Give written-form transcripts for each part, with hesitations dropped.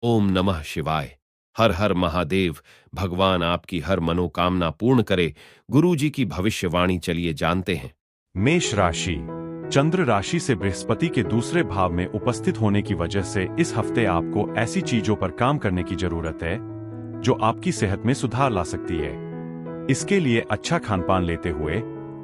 ओम नमः शिवाय। हर हर महादेव। भगवान आपकी हर मनोकामना पूर्ण करे। गुरु जी की भविष्यवाणी चलिए जानते हैं। मेष राशि। चंद्र राशि से बृहस्पति के दूसरे भाव में उपस्थित होने की वजह से इस हफ्ते आपको ऐसी चीजों पर काम करने की जरूरत है जो आपकी सेहत में सुधार ला सकती है। इसके लिए अच्छा खानपान लेते हुए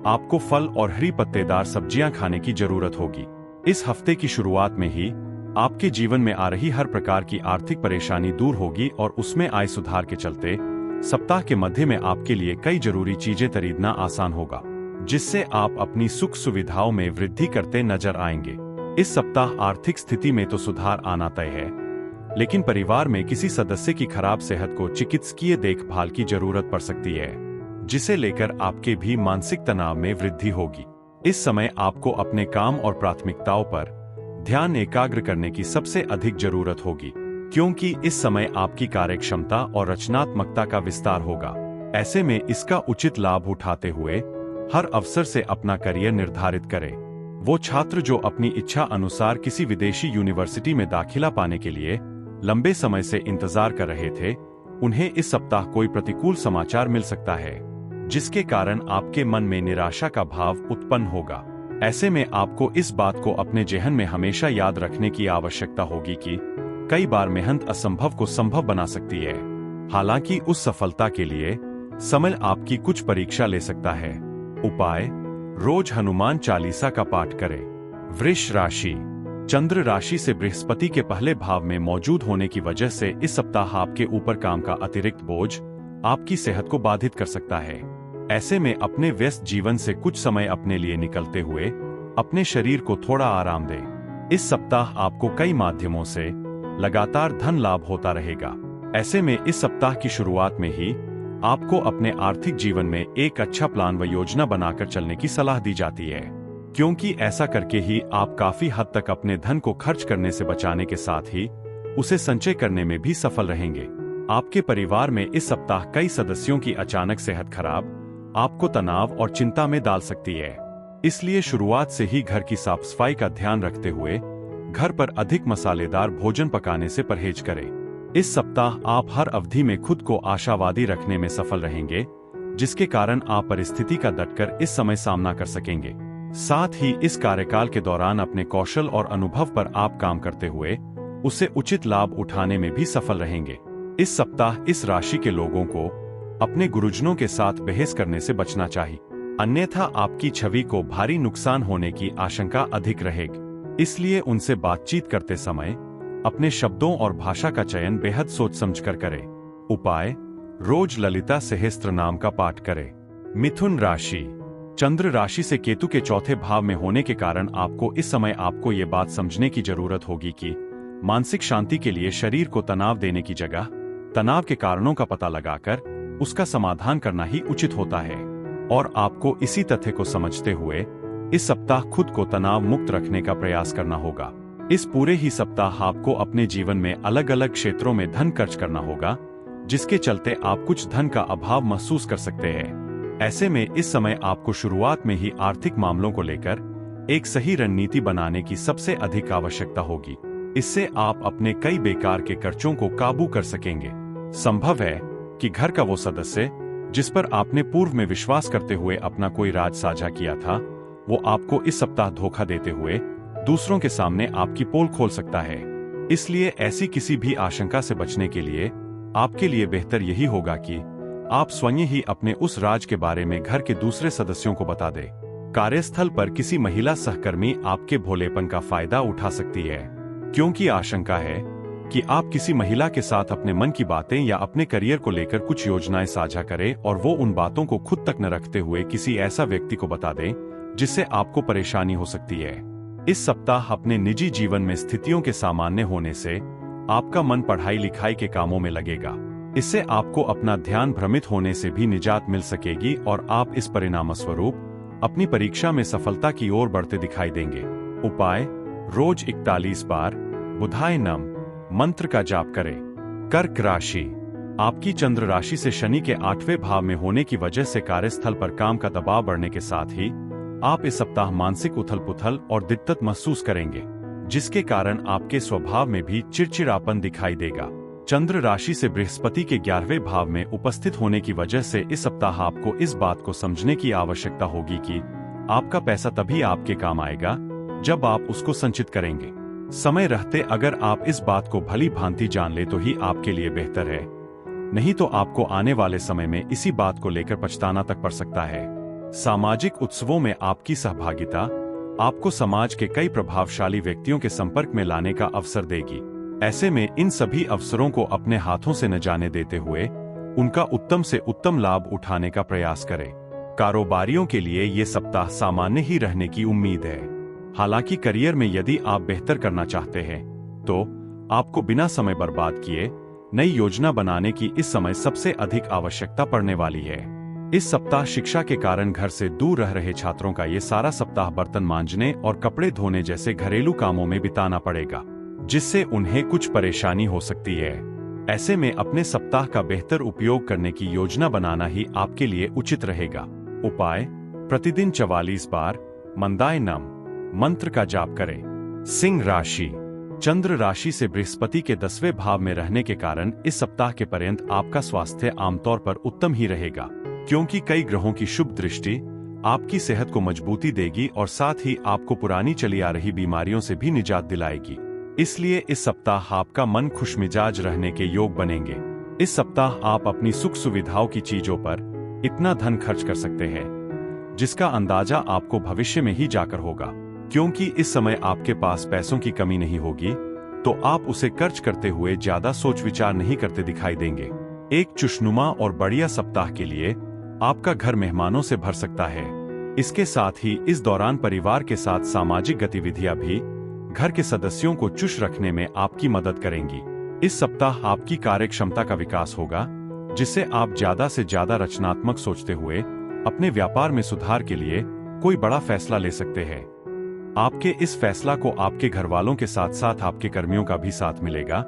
आपको फल और हरी पत्तेदार सब्जियां खाने की जरूरत होगी। इस हफ्ते की शुरुआत में ही आपके जीवन में आ रही हर प्रकार की आर्थिक परेशानी दूर होगी और उसमें आए सुधार के चलते सप्ताह के मध्य में आपके लिए कई जरूरी चीजें खरीदना आसान होगा, जिससे आप अपनी सुख सुविधाओं में वृद्धि करते नजर आएंगे। इस सप्ताह आर्थिक स्थिति में तो सुधार आना तय है, लेकिन परिवार में किसी सदस्य की खराब सेहत को चिकित्सकीय देखभाल की जरूरत पड़ सकती है, जिसे लेकर आपके भी मानसिक तनाव में वृद्धि होगी। इस समय आपको अपने काम और प्राथमिकताओं पर ध्यान एकाग्र करने की सबसे अधिक जरूरत होगी, क्योंकि इस समय आपकी कार्यक्षमता और रचनात्मकता का विस्तार होगा। ऐसे में इसका उचित लाभ उठाते हुए हर अवसर से अपना करियर निर्धारित करें। वो छात्र जो अपनी इच्छा अनुसार किसी विदेशी यूनिवर्सिटी में दाखिला पाने के लिए लंबे समय से इंतजार कर रहे थे, उन्हें इस सप्ताह कोई प्रतिकूल समाचार मिल सकता है, जिसके कारण आपके मन में निराशा का भाव उत्पन्न होगा। ऐसे में आपको इस बात को अपने जेहन में हमेशा याद रखने की आवश्यकता होगी कि कई बार मेहनत असंभव को संभव बना सकती है। हालांकि उस सफलता के लिए समय आपकी कुछ परीक्षा ले सकता है। उपाय: रोज हनुमान चालीसा का पाठ करें। वृष राशि। चंद्र राशि से बृहस्पति के पहले भाव में मौजूद होने की वजह से इस सप्ताह आपके ऊपर काम का अतिरिक्त बोझ आपकी सेहत को बाधित कर सकता है। ऐसे में अपने व्यस्त जीवन से कुछ समय अपने लिए निकलते हुए अपने शरीर को थोड़ा आराम दें। इस सप्ताह आपको कई माध्यमों से लगातार धन लाभ होता रहेगा। ऐसे में इस सप्ताह की शुरुआत में ही आपको अपने आर्थिक जीवन में एक अच्छा प्लान व योजना बनाकर चलने की सलाह दी जाती है, क्योंकि ऐसा करके ही आप काफी हद तक अपने धन को खर्च करने से बचाने के साथ ही उसे संचय करने में भी सफल रहेंगे। आपके परिवार में इस सप्ताह कई सदस्यों की अचानक सेहत खराब आपको तनाव और चिंता में डाल सकती है। इसलिए शुरुआत से ही घर की साफ सफाई का ध्यान रखते हुए घर पर अधिक मसालेदार भोजन पकाने से परहेज करें। इस सप्ताह आप हर अवधि में खुद को आशावादी रखने में सफल रहेंगे, जिसके कारण आप परिस्थिति का डटकर इस समय सामना कर सकेंगे। साथ ही इस कार्यकाल के दौरान अपने कौशल और अनुभव पर आप काम करते हुए उससे उचित लाभ उठाने में भी सफल रहेंगे। इस सप्ताह इस राशि के लोगों को अपने गुरुजनों के साथ बहस करने से बचना चाहिए, अन्यथा आपकी छवि को भारी नुकसान होने की आशंका अधिक रहेगी। इसलिए उनसे बातचीत करते समय अपने शब्दों और भाषा का चयन बेहद सोच समझकर करें। उपाय: रोज ललिता सहस्त्र नाम का पाठ करें। मिथुन राशि। चंद्र राशि से केतु के चौथे भाव में होने के कारण आपको इस समय आपको ये बात समझने की जरूरत होगी कि मानसिक शांति के लिए शरीर को तनाव देने की जगह तनाव के कारणों का पता लगाकर उसका समाधान करना ही उचित होता है, और आपको इसी तथ्य को समझते हुए इस सप्ताह खुद को तनाव मुक्त रखने का प्रयास करना होगा। इस पूरे ही सप्ताह आपको अपने जीवन में अलग अलग क्षेत्रों में धन खर्च करना होगा, जिसके चलते आप कुछ धन का अभाव महसूस कर सकते हैं। ऐसे में इस समय आपको शुरुआत में ही आर्थिक मामलों को लेकर एक सही रणनीति बनाने की सबसे अधिक आवश्यकता होगी। इससे आप अपने कई बेकार के खर्चों को काबू कर सकेंगे। संभव है कि घर का वो सदस्य जिस पर आपने पूर्व में विश्वास करते हुए अपना कोई राज साझा किया था, वो आपको इस सप्ताह धोखा देते हुए दूसरों के सामने आपकी पोल खोल सकता है। इसलिए ऐसी किसी भी आशंका से बचने के लिए आपके लिए बेहतर यही होगा कि आप स्वयं ही अपने उस राज के बारे में घर के दूसरे सदस्यों को बता दें। कार्यस्थल पर किसी महिला सहकर्मी आपके भोलेपन का फायदा उठा सकती है, क्योंकि आशंका है कि आप किसी महिला के साथ अपने मन की बातें या अपने करियर को लेकर कुछ योजनाएं साझा करें और वो उन बातों को खुद तक न रखते हुए किसी ऐसा व्यक्ति को बता दें जिससे आपको परेशानी हो सकती है। इस सप्ताह अपने निजी जीवन में स्थितियों के सामान्य होने से आपका मन पढ़ाई लिखाई के कामों में लगेगा। इससे आपको अपना ध्यान भ्रमित होने से भी निजात मिल सकेगी और आप इस परिणाम स्वरूप अपनी परीक्षा में सफलता की ओर बढ़ते दिखाई देंगे। उपाय: रोज 41 बार बुधाय नम मंत्र का जाप करें। कर्क राशि। आपकी चंद्र राशि से शनि के 8वें भाव में होने की वजह से कार्यस्थल पर काम का दबाव बढ़ने के साथ ही आप इस सप्ताह मानसिक उथल पुथल और दिक्कत महसूस करेंगे, जिसके कारण आपके स्वभाव में भी चिड़चिड़ापन दिखाई देगा। चंद्र राशि से बृहस्पति के 11वें भाव में उपस्थित होने की वजह से इस सप्ताह आपको इस बात को समझने की आवश्यकता होगी कि आपका पैसा तभी आपके काम आएगा जब आप उसको संचित करेंगे। समय रहते अगर आप इस बात को भली भांति जान ले तो ही आपके लिए बेहतर है, नहीं तो आपको आने वाले समय में इसी बात को लेकर पछताना तक पड़ सकता है। सामाजिक उत्सवों में आपकी सहभागिता आपको समाज के कई प्रभावशाली व्यक्तियों के संपर्क में लाने का अवसर देगी। ऐसे में इन सभी अवसरों को अपने हाथों से न जाने देते हुए उनका उत्तम से उत्तम लाभ उठाने का प्रयास करें। कारोबारियों के लिए ये सप्ताह सामान्य ही रहने की उम्मीद है। हालांकि करियर में यदि आप बेहतर करना चाहते हैं तो आपको बिना समय बर्बाद किए नई योजना बनाने की इस समय सबसे अधिक आवश्यकता पड़ने वाली है। इस सप्ताह शिक्षा के कारण घर से दूर रह रहे छात्रों का ये सारा सप्ताह बर्तन मांजने और कपड़े धोने जैसे घरेलू कामों में बिताना पड़ेगा, जिससे उन्हें कुछ परेशानी हो सकती है। ऐसे में अपने सप्ताह का बेहतर उपयोग करने की योजना बनाना ही आपके लिए उचित रहेगा। उपाय: प्रतिदिन 44 बार मंदाय नम मंत्र का जाप करें। सिंह राशि। चंद्र राशि से बृहस्पति के 10वें भाव में रहने के कारण इस सप्ताह के पर्यंत आपका स्वास्थ्य आमतौर पर उत्तम ही रहेगा, क्योंकि कई ग्रहों की शुभ दृष्टि आपकी सेहत को मजबूती देगी और साथ ही आपको पुरानी चली आ रही बीमारियों से भी निजात दिलाएगी। इसलिए इस सप्ताह आपका मन खुशमिजाज रहने के योग बनेंगे। इस सप्ताह आप अपनी सुख सुविधाओं की चीजों पर इतना धन खर्च कर सकते हैं जिसका अंदाजा आपको भविष्य में ही जाकर होगा, क्योंकि इस समय आपके पास पैसों की कमी नहीं होगी तो आप उसे खर्च करते हुए ज्यादा सोच विचार नहीं करते दिखाई देंगे। एक खुशनुमा और बढ़िया सप्ताह के लिए आपका घर मेहमानों से भर सकता है। इसके साथ ही इस दौरान परिवार के साथ सामाजिक गतिविधियां भी घर के सदस्यों को खुश रखने में आपकी मदद करेंगी। इस सप्ताह आपकी कार्य क्षमता का विकास होगा, जिससे आप ज्यादा से ज्यादा रचनात्मक सोचते हुए अपने व्यापार में सुधार के लिए कोई बड़ा फैसला ले सकते हैं। आपके इस फैसला को आपके घर वालों के साथ साथ आपके कर्मियों का भी साथ मिलेगा,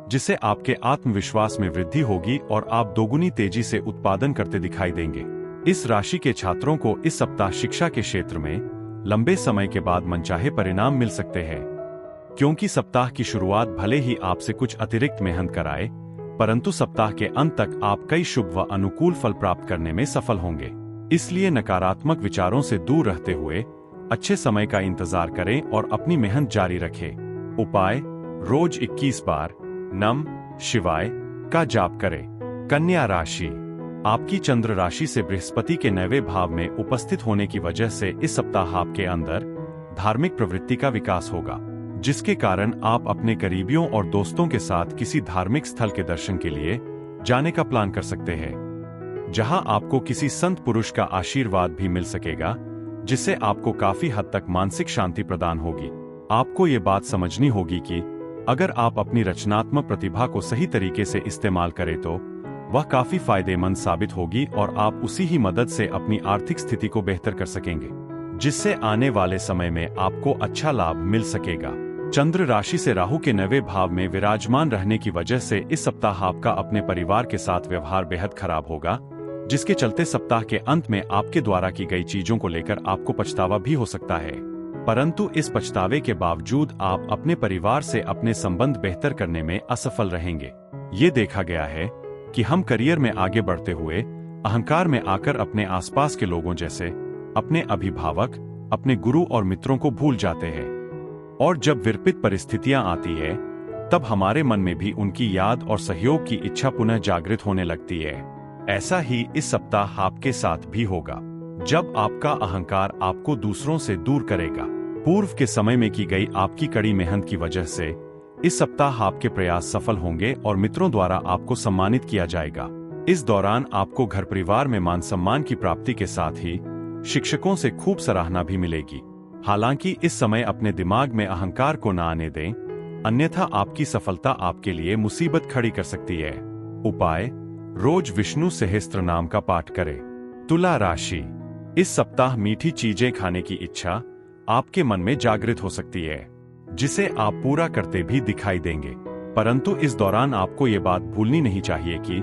जिससे आपके आत्मविश्वास में वृद्धि होगी और आप दोगुनी तेजी से उत्पादन करते दिखाई देंगे। इस राशि के छात्रों को इस सप्ताह शिक्षा के क्षेत्र में लंबे समय के बाद मनचाहे परिणाम मिल सकते हैं, क्योंकि सप्ताह की शुरुआत भले ही आपसे कुछ अतिरिक्त मेहनत कराए, परंतु सप्ताह के अंत तक आप कई शुभ व अनुकूल फल प्राप्त करने में सफल होंगे। इसलिए नकारात्मक विचारों से दूर रहते हुए अच्छे समय का इंतजार करें और अपनी मेहनत जारी रखें। उपाय: रोज 21 बार नम शिवाय का जाप करें। कन्या राशि। आपकी चंद्र राशि से बृहस्पति के 9वें भाव में उपस्थित होने की वजह से इस सप्ताह आपके अंदर धार्मिक प्रवृत्ति का विकास होगा, जिसके कारण आप अपने करीबियों और दोस्तों के साथ किसी धार्मिक स्थल के दर्शन के लिए जाने का प्लान कर सकते हैं, जहां आपको किसी संत पुरुष का आशीर्वाद भी मिल सकेगा, जिससे आपको काफी हद तक मानसिक शांति प्रदान होगी। आपको ये बात समझनी होगी कि अगर आप अपनी रचनात्मक प्रतिभा को सही तरीके से इस्तेमाल करें तो वह काफी फायदेमंद साबित होगी और आप उसी ही मदद से अपनी आर्थिक स्थिति को बेहतर कर सकेंगे, जिससे आने वाले समय में आपको अच्छा लाभ मिल सकेगा। चंद्र राशि से राहु के 9वें भाव में विराजमान रहने की वजह से इस सप्ताह आपका अपने परिवार के साथ व्यवहार बेहद खराब होगा, जिसके चलते सप्ताह के अंत में आपके द्वारा की गई चीजों को लेकर आपको पछतावा भी हो सकता है। परंतु इस पछतावे के बावजूद आप अपने परिवार से अपने संबंध बेहतर करने में असफल रहेंगे। ये देखा गया है कि हम करियर में आगे बढ़ते हुए अहंकार में आकर अपने आसपास के लोगों जैसे अपने अभिभावक, अपने गुरु और मित्रों को भूल जाते हैं, और जब विपरीत परिस्थितियां आती है तब हमारे मन में भी उनकी याद और सहयोग की इच्छा पुनः जागृत होने लगती है। ऐसा ही इस सप्ताह आपके साथ भी होगा, जब आपका अहंकार आपको दूसरों से दूर करेगा। पूर्व के समय में की गई आपकी कड़ी मेहनत की वजह से इस सप्ताह आपके प्रयास सफल होंगे और मित्रों द्वारा आपको सम्मानित किया जाएगा। इस दौरान आपको घर परिवार में मान सम्मान की प्राप्ति के साथ ही शिक्षकों से खूब सराहना भी मिलेगी। हालांकि इस समय अपने दिमाग में अहंकार को न आने दें, अन्यथा आपकी सफलता आपके लिए मुसीबत खड़ी कर सकती है। उपाय: रोज विष्णु सहस्त्र नाम का पाठ करें। तुला राशि। इस सप्ताह मीठी चीजें खाने की इच्छा आपके मन में जागृत हो सकती है, जिसे आप पूरा करते भी दिखाई देंगे। परंतु इस दौरान आपको ये बात भूलनी नहीं चाहिए कि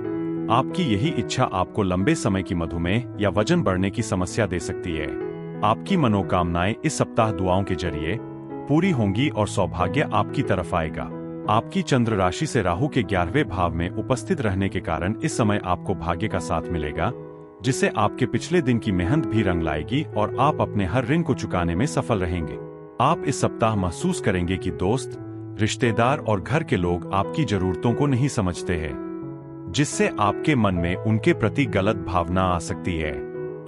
आपकी यही इच्छा आपको लंबे समय की मधुमेह या वजन बढ़ने की समस्या दे सकती है। आपकी मनोकामनाएं इस सप्ताह दुआओं के जरिए पूरी होंगी और सौभाग्य आपकी तरफ आएगा। आपकी चंद्र राशि से राहु के 11वें भाव में उपस्थित रहने के कारण इस समय आपको भाग्य का साथ मिलेगा, जिससे आपके पिछले दिन की मेहनत भी रंग लाएगी और आप अपने हर ऋण को चुकाने में सफल रहेंगे। आप इस सप्ताह महसूस करेंगे कि दोस्त, रिश्तेदार और घर के लोग आपकी जरूरतों को नहीं समझते हैं, जिससे आपके मन में उनके प्रति गलत भावना आ सकती है।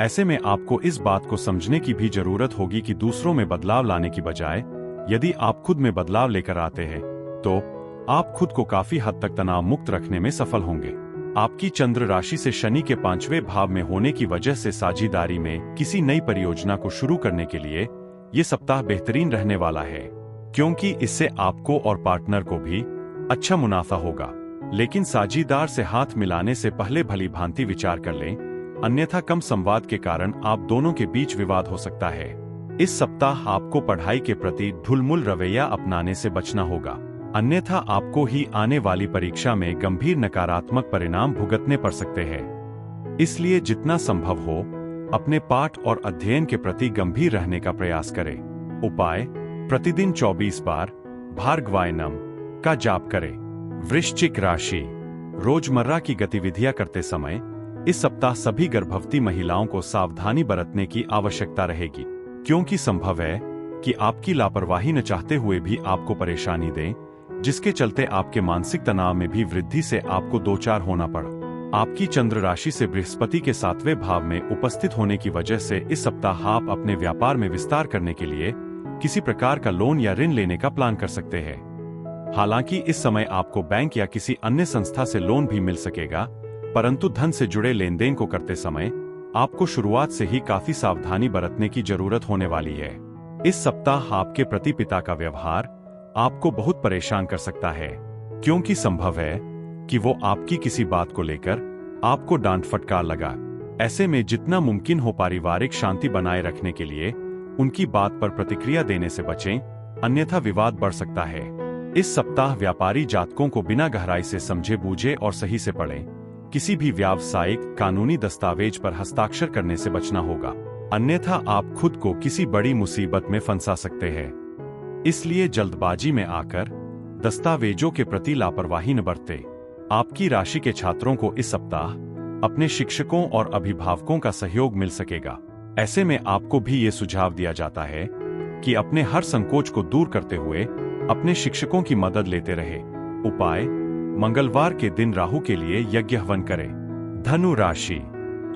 ऐसे में आपको इस बात को समझने की भी जरूरत होगी कि दूसरों में बदलाव लाने की बजाय यदि आप खुद में बदलाव लेकर आते हैं तो आप खुद को काफी हद तक तनाव मुक्त रखने में सफल होंगे। आपकी चंद्र राशि से शनि के 5वें भाव में होने की वजह से साझेदारी में किसी नई परियोजना को शुरू करने के लिए ये सप्ताह बेहतरीन रहने वाला है, क्योंकि इससे आपको और पार्टनर को भी अच्छा मुनाफा होगा। लेकिन साझेदार से हाथ मिलाने से पहले भली भांति विचार कर लें, अन्यथा कम संवाद के कारण आप दोनों के बीच विवाद हो सकता है। इस सप्ताह आपको पढ़ाई के प्रति ढुलमुल रवैया अपनाने से बचना होगा, अन्यथा आपको ही आने वाली परीक्षा में गंभीर नकारात्मक परिणाम भुगतने पड़ सकते हैं। इसलिए जितना संभव हो अपने पाठ और अध्ययन के प्रति गंभीर रहने का प्रयास करें। उपाय: प्रतिदिन 24 बार भार्गवाय नम का जाप करें। वृश्चिक राशि, रोजमर्रा की गतिविधियां करते समय इस सप्ताह सभी गर्भवती महिलाओं को सावधानी बरतने की आवश्यकता रहेगी, क्योंकि संभव है कि आपकी लापरवाही न चाहते हुए भी आपको परेशानी दें, जिसके चलते आपके मानसिक तनाव में भी वृद्धि से आपको दो चार होना पड़ा। आपकी चंद्र राशि से बृहस्पति के 7वें भाव में उपस्थित होने की वजह से इस सप्ताह आप अपने व्यापार में विस्तार करने के लिए किसी प्रकार का लोन या ऋण लेने का प्लान कर सकते हैं। हालांकि इस समय आपको बैंक या किसी अन्य संस्था से लोन भी मिल सकेगा, परंतु धन से जुड़े लेन देन को करते समय आपको शुरुआत से ही काफी सावधानी बरतने की जरूरत होने वाली है। इस सप्ताह आपके प्रति पिता का व्यवहार आपको बहुत परेशान कर सकता है, क्योंकि संभव है कि वो आपकी किसी बात को लेकर आपको डांट फटकार लगा। ऐसे में जितना मुमकिन हो पारिवारिक शांति बनाए रखने के लिए उनकी बात पर प्रतिक्रिया देने से बचें, अन्यथा विवाद बढ़ सकता है। इस सप्ताह व्यापारी जातकों को बिना गहराई से समझे बूझे और सही से पढ़ें। किसी भी व्यावसायिक कानूनी दस्तावेज पर हस्ताक्षर करने से बचना होगा, अन्यथा आप खुद को किसी बड़ी मुसीबत में फंसा सकते हैं। इसलिए जल्दबाजी में आकर दस्तावेजों के प्रति लापरवाही न बरतें। आपकी राशि के छात्रों को इस सप्ताह अपने शिक्षकों और अभिभावकों का सहयोग मिल सकेगा। ऐसे में आपको भी ये सुझाव दिया जाता है कि अपने हर संकोच को दूर करते हुए अपने शिक्षकों की मदद लेते रहे। उपाय: मंगलवार के दिन राहु के लिए यज्ञ हवन करें। धनु राशि,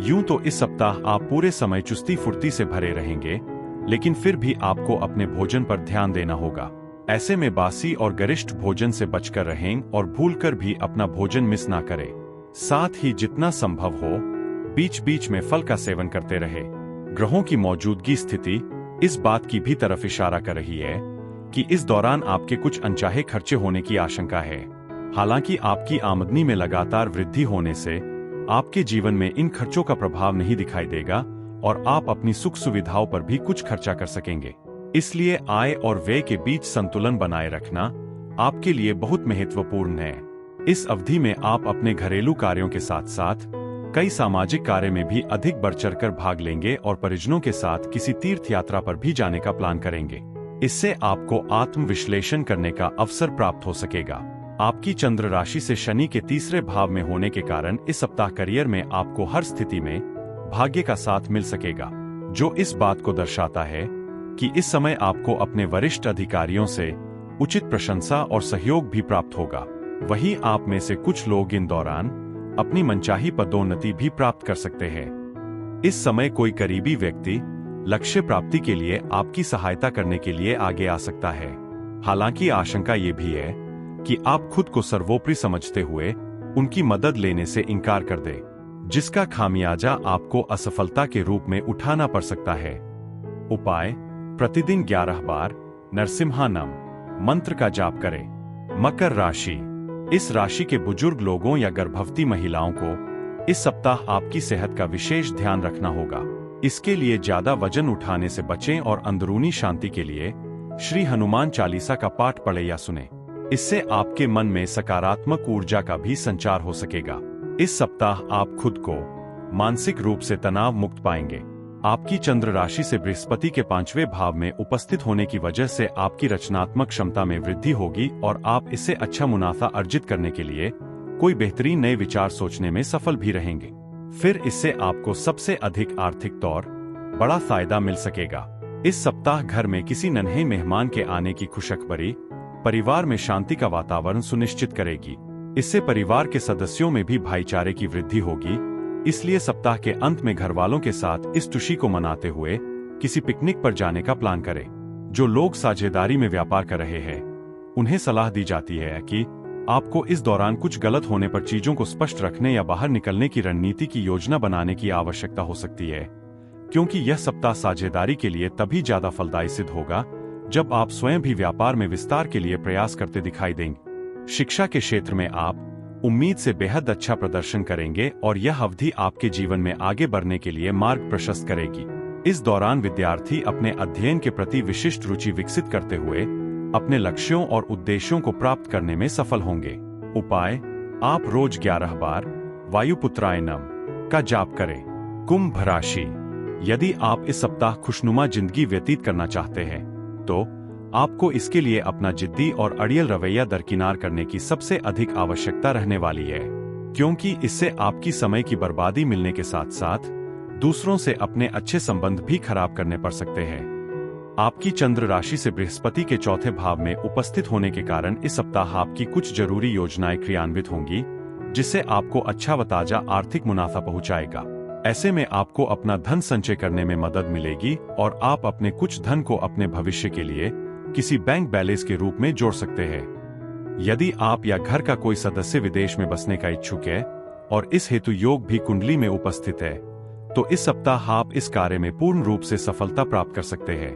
यूं तो इस सप्ताह आप पूरे समय चुस्ती फुर्ती से भरे रहेंगे, लेकिन फिर भी आपको अपने भोजन पर ध्यान देना होगा। ऐसे में बासी और गरिष्ठ भोजन से बचकर रहें और भूलकर भी अपना भोजन मिस ना करें। साथ ही जितना संभव हो बीच बीच में फल का सेवन करते रहे। ग्रहों की मौजूदगी स्थिति इस बात की भी तरफ इशारा कर रही है कि इस दौरान आपके कुछ अनचाहे खर्चे होने की आशंका है। हालांकि आपकी आमदनी में लगातार वृद्धि होने से आपके जीवन में इन खर्चों का प्रभाव नहीं दिखाई देगा और आप अपनी सुख सुविधाओं पर भी कुछ खर्चा कर सकेंगे। इसलिए आय और व्यय के बीच संतुलन बनाए रखना आपके लिए बहुत महत्वपूर्ण है। इस अवधि में आप अपने घरेलू कार्यों के साथ साथ कई सामाजिक कार्य में भी अधिक बढ़ चढ़कर भाग लेंगे और परिजनों के साथ किसी तीर्थ यात्रा पर भी जाने का प्लान करेंगे। इससे आपको आत्मविश्लेषण करने का अवसर प्राप्त हो सकेगा। आपकी चंद्र राशि से शनि के 3रे भाव में होने के कारण इस सप्ताह करियर में आपको हर स्थिति में भाग्य का साथ मिल सकेगा, जो इस बात को दर्शाता है कि इस समय आपको अपने वरिष्ठ अधिकारियों से उचित प्रशंसा और सहयोग भी प्राप्त होगा। वहीं आप में से कुछ लोग इन दौरान अपनी मनचाही पदोन्नति भी प्राप्त कर सकते हैं। इस समय कोई करीबी व्यक्ति लक्ष्य प्राप्ति के लिए आपकी सहायता करने के लिए आगे आ सकता है। हालांकि आशंका ये भी है कि आप खुद को सर्वोपरि समझते हुए उनकी मदद लेने से इनकार कर दें, जिसका खामियाजा आपको असफलता के रूप में उठाना पड़ सकता है। उपाय: प्रतिदिन 11 बार नरसिम्हानम मंत्र का जाप करें। मकर राशि, इस राशि के बुजुर्ग लोगों या गर्भवती महिलाओं को इस सप्ताह आपकी सेहत का विशेष ध्यान रखना होगा। इसके लिए ज्यादा वजन उठाने से बचें और अंदरूनी शांति के लिए श्री हनुमान चालीसा का पाठ पढ़े या सुने। इससे आपके मन में सकारात्मक ऊर्जा का भी संचार हो सकेगा। इस सप्ताह आप खुद को मानसिक रूप से तनाव मुक्त पाएंगे। आपकी चंद्र राशि से बृहस्पति के 5वें भाव में उपस्थित होने की वजह से आपकी रचनात्मक क्षमता में वृद्धि होगी और आप इससे अच्छा मुनाफा अर्जित करने के लिए कोई बेहतरीन नए विचार सोचने में सफल भी रहेंगे। फिर इससे आपको सबसे अधिक आर्थिक तौर बड़ा फायदा मिल सकेगा। इस सप्ताह घर में किसी नन्हे मेहमान के आने की खुशखबरी परिवार में शांति का वातावरण सुनिश्चित करेगी। इससे परिवार के सदस्यों में भी भाईचारे की वृद्धि होगी। इसलिए सप्ताह के अंत में घर वालों के साथ इस खुशी को मनाते हुए किसी पिकनिक पर जाने का प्लान करें। जो लोग साझेदारी में व्यापार कर रहे हैं उन्हें सलाह दी जाती है कि आपको इस दौरान कुछ गलत होने पर चीजों को स्पष्ट रखने या बाहर निकलने की रणनीति की योजना बनाने की आवश्यकता हो सकती है, क्योंकि यह सप्ताह साझेदारी के लिए तभी ज्यादा फलदायी सिद्ध होगा जब आप स्वयं भी व्यापार में विस्तार के लिए प्रयास करते दिखाई देंगे। शिक्षा के क्षेत्र में आप उम्मीद से बेहद अच्छा प्रदर्शन करेंगे और यह अवधि आपके जीवन में आगे बढ़ने के लिए मार्ग प्रशस्त करेगी। इस दौरान विद्यार्थी अपने अध्ययन के प्रति विशिष्ट रुचि विकसित करते हुए अपने लक्ष्यों और उद्देश्यों को प्राप्त करने में सफल होंगे। उपाय, आप रोज 11 बार वायुपुत्राय नमः का जाप करें। कुंभ राशि, यदि आप इस सप्ताह खुशनुमा जिंदगी व्यतीत करना चाहते हैं तो आपको इसके लिए अपना जिद्दी और अड़ियल रवैया दरकिनार करने की सबसे अधिक आवश्यकता रहने वाली है, क्योंकि इससे आपकी समय की बर्बादी मिलने के साथ साथ दूसरों से अपने अच्छे संबंध भी खराब करने पड़ सकते हैं। आपकी चंद्र राशि से बृहस्पति के 4थे भाव में उपस्थित होने के कारण इस सप्ताह आपकी कुछ जरूरी योजनाएं क्रियान्वित होंगी, जिससे आपको अच्छा व ताजा आर्थिक मुनाफा पहुंचाएगा। ऐसे में आपको अपना धन संचय करने में मदद मिलेगी और आप अपने कुछ धन को अपने भविष्य के लिए किसी बैंक बैलेंस के रूप में जोड़ सकते हैं। यदि आप या घर का कोई सदस्य विदेश में बसने का इच्छुक है और इस हेतु योग भी कुंडली में उपस्थित है, तो इस सप्ताह आप इस कार्य में पूर्ण रूप से सफलता प्राप्त कर सकते हैं,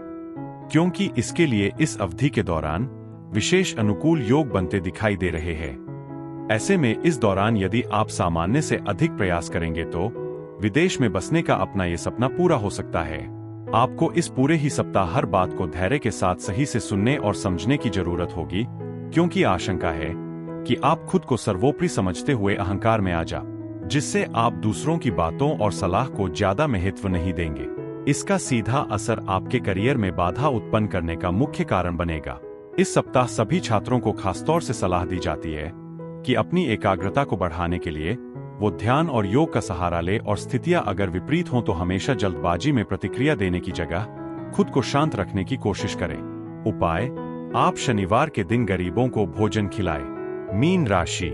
क्योंकि इसके लिए इस अवधि के दौरान विशेष अनुकूल योग बनते दिखाई दे रहे हैं। ऐसे में इस दौरान यदि आप सामान्य से अधिक प्रयास करेंगे तो विदेश में बसने का अपना ये सपना पूरा हो सकता है। आपको इस पूरे ही सप्ताह हर बात को धैर्य के साथ सही से सुनने और समझने की जरूरत होगी, क्योंकि आशंका है कि आप खुद को सर्वोपरि समझते हुए अहंकार में आ जा, जिससे आप दूसरों की बातों और सलाह को ज्यादा महत्व नहीं देंगे। इसका सीधा असर आपके करियर में बाधा उत्पन्न करने का मुख्य कारण बनेगा। इस सप्ताह सभी छात्रों को खासतौर से सलाह दी जाती है कि अपनी एकाग्रता को बढ़ाने के लिए वो ध्यान और योग का सहारा ले और स्थितियां अगर विपरीत हों तो हमेशा जल्दबाजी में प्रतिक्रिया देने की जगह खुद को शांत रखने की कोशिश करें। उपाय, आप शनिवार के दिन गरीबों को भोजन खिलाएं। मीन राशि,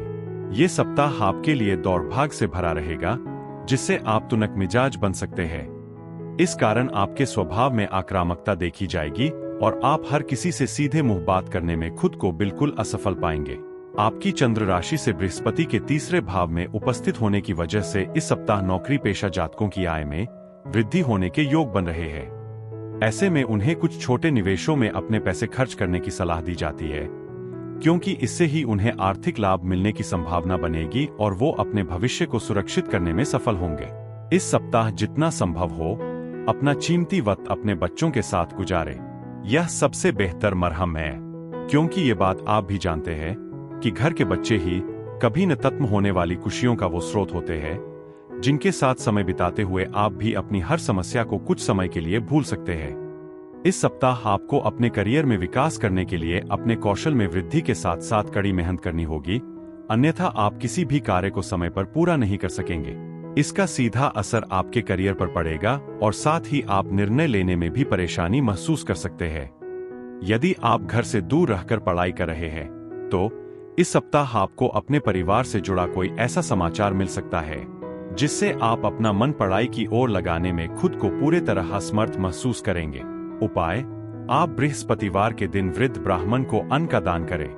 ये सप्ताह आपके लिए दौड़भाग से भरा रहेगा, जिससे आप तुनक मिजाज बन सकते हैं। इस कारण आपके स्वभाव में आक्रामकता देखी जाएगी और आप हर किसी से सीधे मुंह बात करने में खुद को बिल्कुल असफल पाएंगे। आपकी चंद्र राशि से बृहस्पति के 3रे भाव में उपस्थित होने की वजह से इस सप्ताह नौकरी पेशा जातकों की आय में वृद्धि होने के योग बन रहे हैं। ऐसे में उन्हें कुछ छोटे निवेशों में अपने पैसे खर्च करने की सलाह दी जाती है, क्योंकि इससे ही उन्हें आर्थिक लाभ मिलने की संभावना बनेगी और वो अपने भविष्य को सुरक्षित करने में सफल होंगे। इस सप्ताह जितना संभव हो अपना कीमती वक्त अपने बच्चों के साथ गुजारें। यह सबसे बेहतर मरहम है, क्योंकि ये बात आप भी जानते हैं कि घर के बच्चे ही कभी न खत्म होने वाली खुशियों का वो स्रोत होते हैं, जिनके साथ समय बिताते हुए आप भी अपनी हर समस्या को कुछ समय के लिए भूल सकते हैं। इस सप्ताह आपको अपने करियर में विकास करने के लिए अपने कौशल में वृद्धि के साथ साथ कड़ी मेहनत करनी होगी, अन्यथा आप किसी भी कार्य को समय पर पूरा नहीं कर सकेंगे। इसका सीधा असर आपके करियर पर पड़ेगा और साथ ही आप निर्णय लेने में भी परेशानी महसूस कर सकते हैं। यदि आप घर से दूर रहकर पढ़ाई कर रहे हैं तो इस सप्ताह आपको अपने परिवार से जुड़ा कोई ऐसा समाचार मिल सकता है जिससे आप अपना मन पढ़ाई की ओर लगाने में खुद को पूरे तरह असमर्थ महसूस करेंगे। उपाय, आप बृहस्पतिवार के दिन वृद्ध ब्राह्मण को अन्न का दान करें।